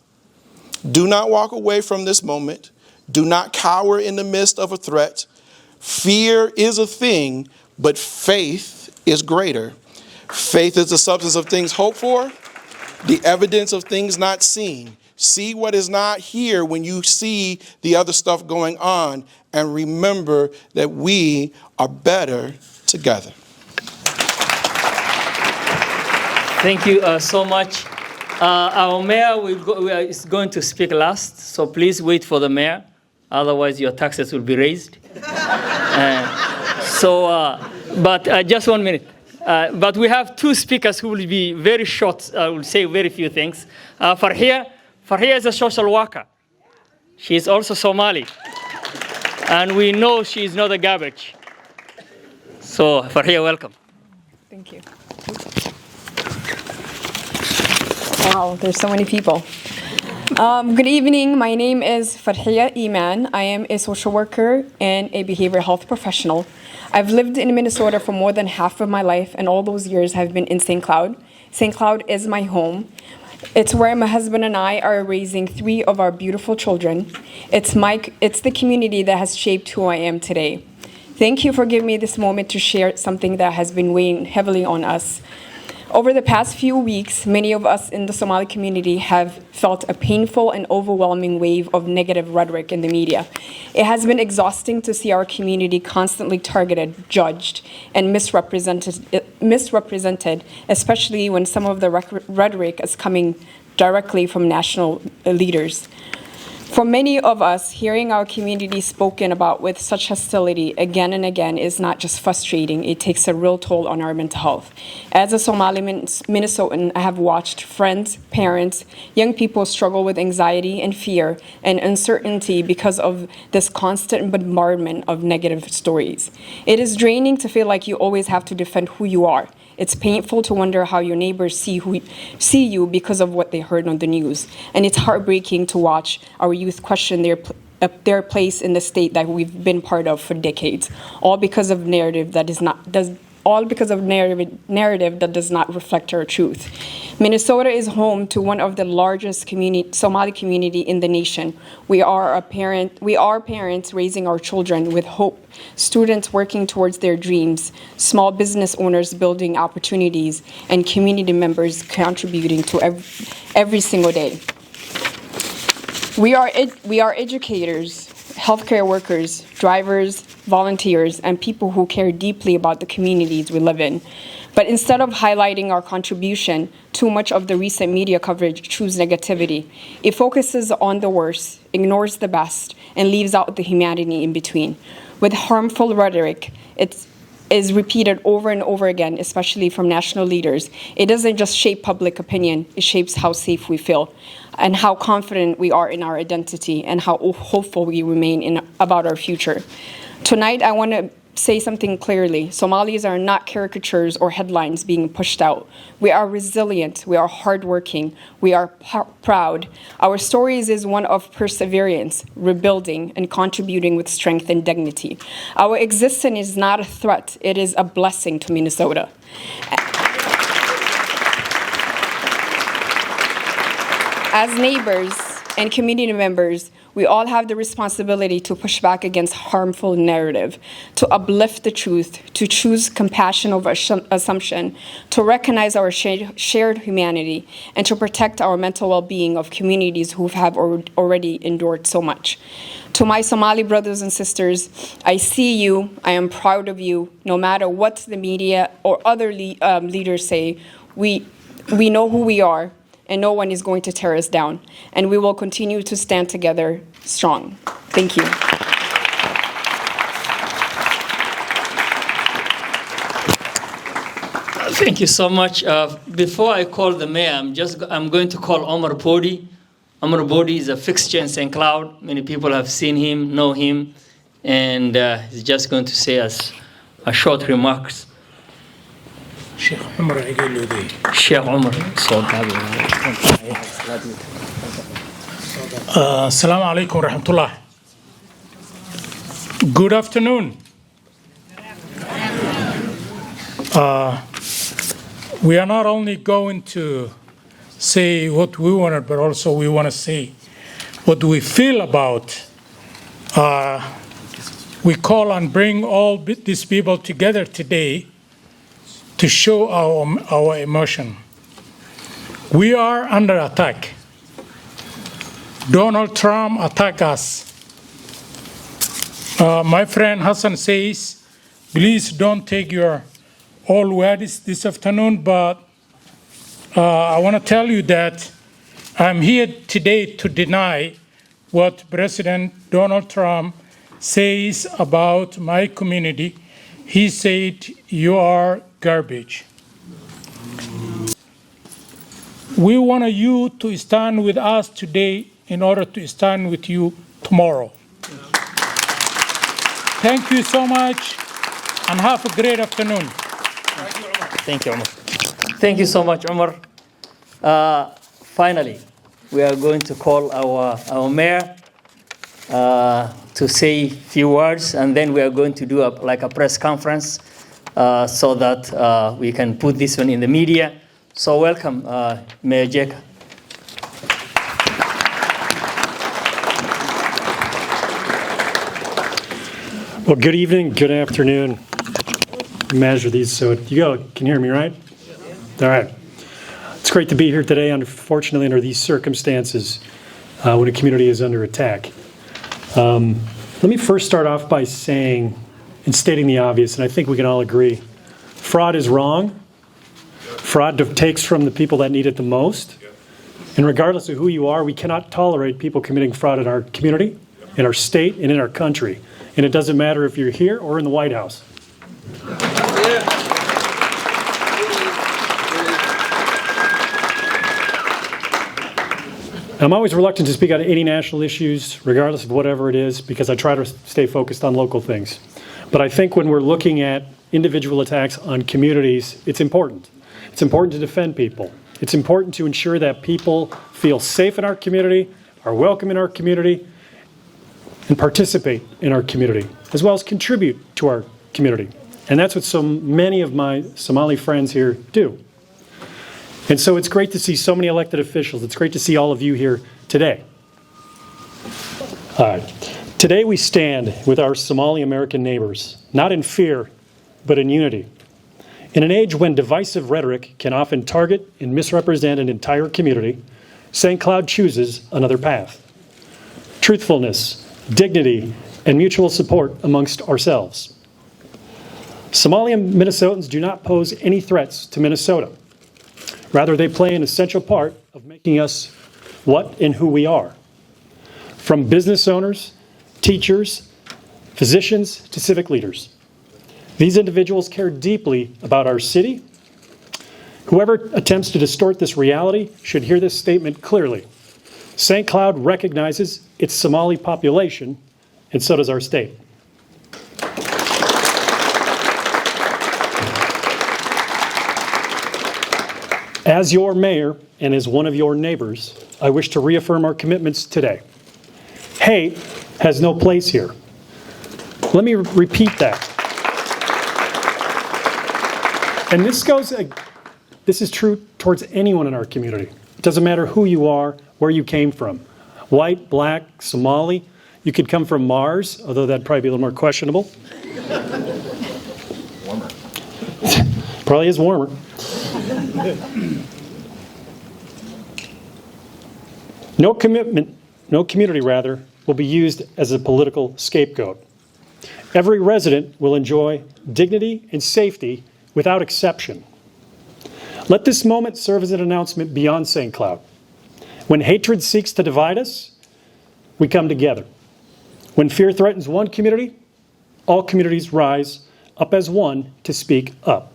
Do not walk away from this moment. Do not cower in the midst of a threat. Fear is a thing, but faith is greater. Faith is the substance of things hoped for, the evidence of things not seen. See what is not here when you see the other stuff going on, and remember that we are better together. Thank you so much. Our mayor is going to speak last, so please wait for the mayor. Otherwise, your taxes will be raised. But just 1 minute. But we have two speakers who will be very short. I will say very few things. Faria is a social worker. She is also Somali. And we know she is not a garbage. So, Faria, welcome. Thank you. Wow, there's so many people. Good evening. My name is Faria Eman. I am a social worker and a behavioral health professional. I've lived in Minnesota for more than half of my life, and all those years have been in St. Cloud. St. Cloud is my home. It's where my husband and I are raising 3 of our beautiful children. It's the community that has shaped who I am today. Thank you for giving me this moment to share something that has been weighing heavily on us. Over the past few weeks, many of us in the Somali community have felt a painful and overwhelming wave of negative rhetoric in the media. It has been exhausting to see our community constantly targeted, judged, and misrepresented, especially when some of the rhetoric is coming directly from national leaders. For many of us, hearing our community spoken about with such hostility again and again is not just frustrating, it takes a real toll on our mental health. As a Somali Minnesotan, I have watched friends, parents, young people struggle with anxiety and fear and uncertainty because of this constant bombardment of negative stories. It is draining to feel like you always have to defend who you are. It's painful to wonder how your neighbors see you because of what they heard on the news. And it's heartbreaking to watch our youth question their place in the state that we've been part of for decades, all because of narrative that does not reflect our truth. Minnesota is home to one of the largest Somali community in the nation. We are parents raising our children with hope, students working towards their dreams, small business owners building opportunities, and community members contributing to every single day. We are educators, healthcare workers, drivers, volunteers, and people who care deeply about the communities we live in. But instead of highlighting our contribution, too much of the recent media coverage chooses negativity. It focuses on the worst, ignores the best, and leaves out the humanity in between. With harmful rhetoric, it is repeated over and over again, especially from national leaders. It doesn't just shape public opinion, it shapes how safe we feel and how confident we are in our identity and how hopeful we remain about our future. Tonight, I want to say something clearly. Somalis are not caricatures or headlines being pushed out. We are resilient, we are hardworking, we are proud. Our stories is one of perseverance, rebuilding, and contributing with strength and dignity. Our existence is not a threat, it is a blessing to Minnesota. As neighbors and community members, we all have the responsibility to push back against harmful narrative, to uplift the truth, to choose compassion over assumption, to recognize our shared humanity, and to protect our mental well-being of communities who have already endured so much. To my Somali brothers and sisters, I see you, I am proud of you, no matter what the media or other leaders say, we know who we are, and no one is going to tear us down. And we will continue to stand together strong. Thank you. Thank you so much. Before I call the mayor, I'm going to call Omar Podi. Omar Podi is a fixture in St. Cloud. Many people have seen him, know him, and he's just going to say us a short remarks. Sheikh Omar, Assalamu alaikum rahmatullah. Good afternoon. We are not only going to say what we wanted, but also we want to say what we feel about. We call and bring all these people together today to show our emotion. We are under attack. Donald Trump attacked us. My friend Hassan says, please don't take your all words this afternoon, but I want to tell you that I'm here today to deny what President Donald Trump says about my community. He said, you are garbage. We want you to stand with us today in order to stand with you tomorrow. Thank you so much and have a great afternoon. Thank you, Omar. Thank you so much, Omar. Finally, we are going to call our mayor to say a few words, and then we are going to do a press conference so that we can put this one in the media. So welcome, Mayor Jacob. Well, good evening, good afternoon. Measure these so you can hear me, right? All right. It's great to be here today, unfortunately, under these circumstances when a community is under attack. Let me first start off by saying and stating the obvious, and I think we can all agree. Fraud is wrong. Fraud takes from the people that need it the most. And regardless of who you are, we cannot tolerate people committing fraud in our community, in our state, and in our country. And it doesn't matter if you're here or in the White House. I'm always reluctant to speak on any national issues, regardless of whatever it is, because I try to stay focused on local things. But I think when we're looking at individual attacks on communities, it's important. It's important to defend people. It's important to ensure that people feel safe in our community, are welcome in our community, and participate in our community, as well as contribute to our community. And that's what so many of my Somali friends here do. And so it's great to see so many elected officials. It's great to see all of you here today. Today we stand with our Somali American neighbors, not in fear, but in unity. In an age when divisive rhetoric can often target and misrepresent an entire community, St. Cloud chooses another path. Truthfulness, dignity, and mutual support amongst ourselves. Somali Minnesotans do not pose any threats to Minnesota. Rather, they play an essential part of making us what and who we are. From business owners, teachers, physicians, to civic leaders. These individuals care deeply about our city. Whoever attempts to distort this reality should hear this statement clearly. St. Cloud recognizes its Somali population, and so does our state. As your mayor and as one of your neighbors, I wish to reaffirm our commitments today. Hate has no place here. Let me repeat that. And this is true towards anyone in our community. It doesn't matter who you are, where you came from. White, black, Somali. You could come from Mars, although that'd probably be a little more questionable. Warmer. Probably is warmer. No community will be used as a political scapegoat. Every resident will enjoy dignity and safety without exception. Let this moment serve as an announcement beyond St. Cloud. When hatred seeks to divide us, we come together. When fear threatens one community, all communities rise up as one to speak up.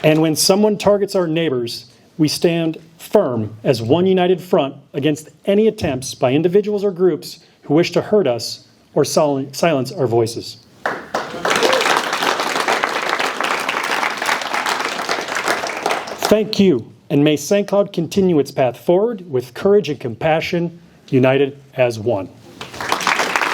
And when someone targets our neighbors, we stand firm as one united front against any attempts by individuals or groups who wish to hurt us or silence our voices. Thank you, and may St. Cloud continue its path forward with courage and compassion, united as one.